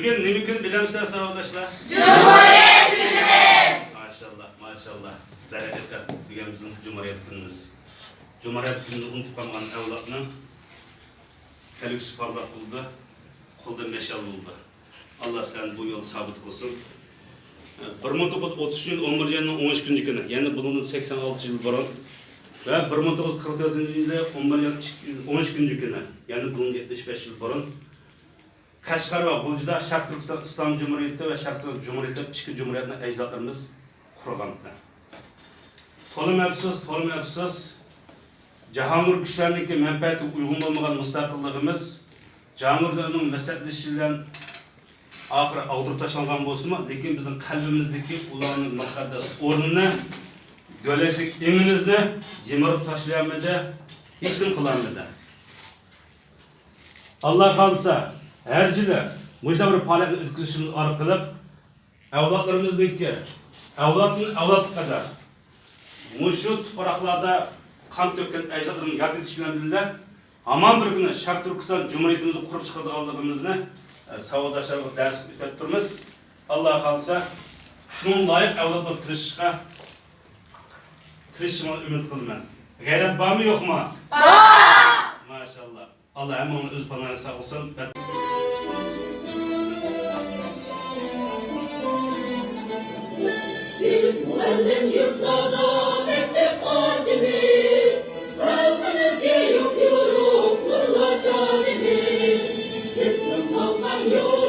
Bugün ne gün bilir misiniz arkadaşlar? Cumhuriyet günümüz. Maşallah, maşallah. Dereket bugün bizim Cumhuriyet günümüz. Cumhuriyet gününü unutup kalmayan evlatının kelüksü parlak buldu, kolda meşal buldu. Allah sen bu yolu sabit kılsın. 1930 yıl 11 yılının 13 güncü günü, yani bunun 86 yıl burun ve 1944 yılda 11 yıl 13 güncü günü, yani bunun 75 yıl burun Kaşgar ve Bulcu'da Şark Türkistan İslam Cumhuriyeti ve Şark Türk Cumhuriyeti iki cumhuriyetine ecdatlarımız kurgandı. Tolum yapsız, Cahangir güçlerindeki menfaati uygun olmayan müstakillığımız, Cahangir'in mezhepleşilen ahir aldırıp taşlangan bolsun mu? Lekin bizim kalbimizdeki ulanın mukaddes ornunu, gelecek emimizni yemirip taşlayamadı, hiç kim kılanmadı. Allah kalsa, her yılı müjde bir faaliyet ötküzüşümüz arkalıp, evlatlarımızdaki, evlatlık kadar, muşu topraklarda kan döken ecdatlarımızın yad etişkilendiğinde, aman bir günü Şark Türkistan Cumhuriyetimizi kurup çıkardığımızını savadaşlarımızı ders ötürümüz. Allah kalsa, şunun layık evlatlar tırışımı ümit kılman. Gayret var mı yok mu? Var! Maşallah. Allah hem onu öz panayına sağ olsun. Bir muellim yurtlarda mektep hakimi, kalbinizde yok yorum, kurla camini, hükmüm kalkan yok.